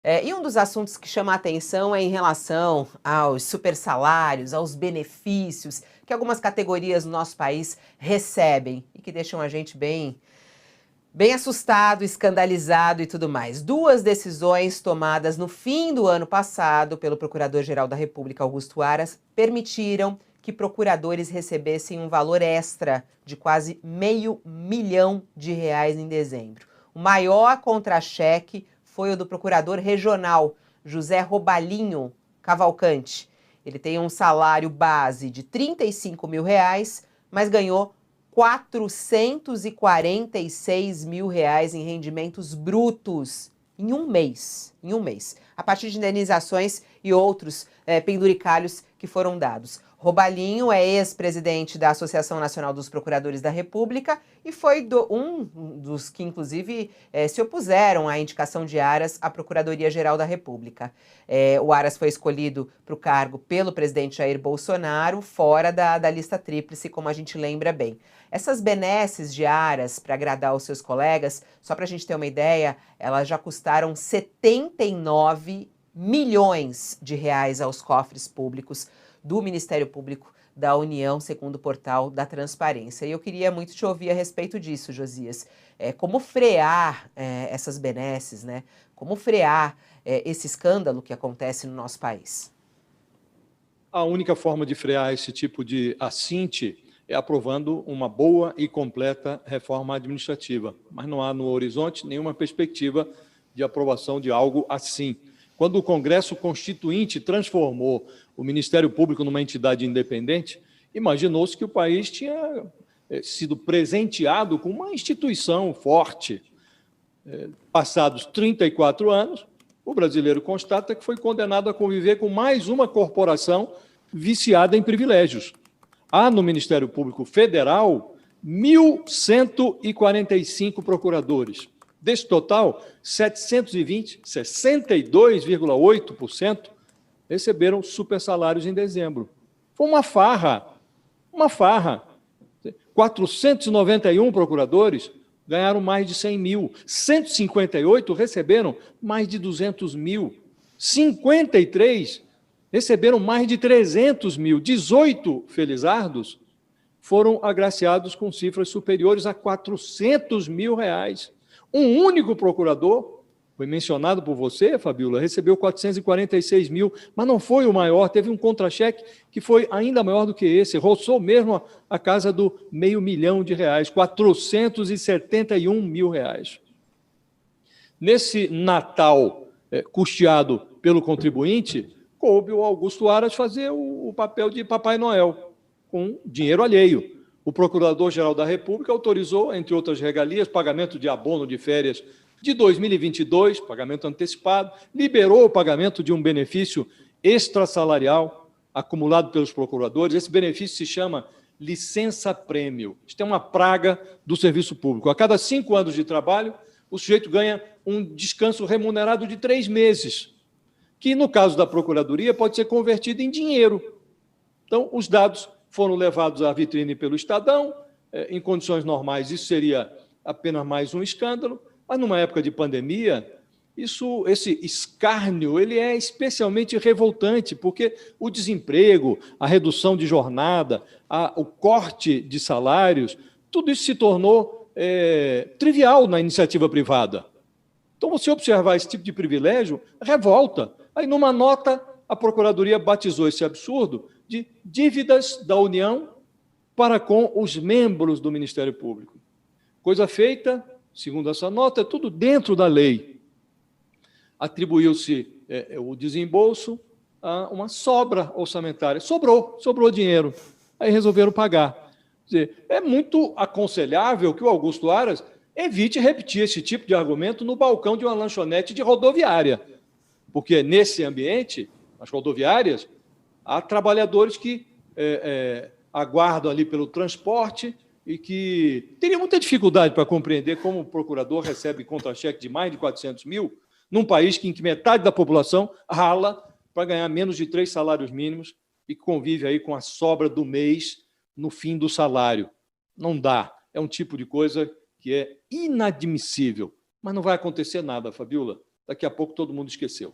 E um dos assuntos que chama a atenção é em relação aos supersalários, aos benefícios que algumas categorias no nosso país recebem e que deixam a gente bem assustado, escandalizado e tudo mais. Duas decisões tomadas no fim do ano passado pelo Procurador-Geral da República, Augusto Aras, permitiram que procuradores recebessem um valor extra de quase R$ 500 mil em dezembro. O maior contra-cheque foi o do procurador regional, José Robalinho Cavalcante. Ele tem um salário base de R$ 35 mil, mas ganhou R$ 446 mil em rendimentos brutos em um mês. A partir de indenizações e outros penduricalhos que foram dados. Robalinho é ex-presidente da Associação Nacional dos Procuradores da República e foi um dos que, inclusive, se opuseram à indicação de Aras à Procuradoria-Geral da República. O Aras foi escolhido para o cargo pelo presidente Jair Bolsonaro, fora da lista tríplice, como a gente lembra bem. Essas benesses de Aras para agradar os seus colegas, só para a gente ter uma ideia, elas já custaram R$ 79 milhões aos cofres públicos do Ministério Público da União, segundo o portal da Transparência. E eu queria muito te ouvir a respeito disso, Josias. Como frear essas benesses, né? Como frear esse escândalo que acontece no nosso país? A única forma de frear esse tipo de assinte é aprovando uma boa e completa reforma administrativa. Mas não há no horizonte nenhuma perspectiva de aprovação de algo assim. Quando o Congresso Constituinte transformou o Ministério Público numa entidade independente, imaginou-se que o país tinha sido presenteado com uma instituição forte. Passados 34 anos, o brasileiro constata que foi condenado a conviver com mais uma corporação viciada em privilégios. Há no Ministério Público Federal 1.145 procuradores. Desse total, 720, 62,8%, receberam supersalários em dezembro. Foi uma farra. 491 procuradores ganharam mais de 100 mil, 158 receberam mais de 200 mil, 53 receberam mais de 300 mil, 18 felizardos foram agraciados com cifras superiores a 400 mil reais. Um único procurador, foi mencionado por você, Fabíola, recebeu 446 mil, mas não foi o maior, teve um contra-cheque que foi ainda maior do que esse, roçou mesmo a casa do R$ 500 mil, 471 mil reais. Nesse Natal custeado pelo contribuinte, coube ao Augusto Aras fazer o papel de Papai Noel, com dinheiro alheio. O Procurador-Geral da República autorizou, entre outras regalias, pagamento de abono de férias de 2022, pagamento antecipado, liberou o pagamento de um benefício extrasalarial acumulado pelos procuradores. Esse benefício se chama licença-prêmio. Isto é uma praga do serviço público. A cada 5 anos de trabalho, o sujeito ganha um descanso remunerado de 3 meses, que, no caso da Procuradoria, pode ser convertido em dinheiro. Então, os dados foram levados à vitrine pelo Estadão. Em condições normais, isso seria apenas mais um escândalo, mas numa época de pandemia, esse escárnio ele é especialmente revoltante, porque o desemprego, a redução de jornada, o corte de salários, tudo isso se tornou trivial na iniciativa privada. Então, você observar esse tipo de privilégio, revolta. Aí, numa nota, a Procuradoria batizou esse absurdo de dívidas da União para com os membros do Ministério Público. Coisa feita, segundo essa nota, é tudo dentro da lei. Atribuiu-se o desembolso a uma sobra orçamentária. Sobrou dinheiro. Aí resolveram pagar. Quer dizer, é muito aconselhável que o Augusto Aras evite repetir esse tipo de argumento no balcão de uma lanchonete de rodoviária, porque nesse ambiente, nas rodoviárias, há trabalhadores que aguardam ali pelo transporte e que teriam muita dificuldade para compreender como o procurador recebe contra-cheque de mais de 400 mil num país em que metade da população rala para ganhar menos de 3 salários mínimos e convive aí com a sobra do mês no fim do salário. Não dá. É um tipo de coisa que é inadmissível. Mas não vai acontecer nada, Fabíola. daqui a pouco todo mundo esqueceu.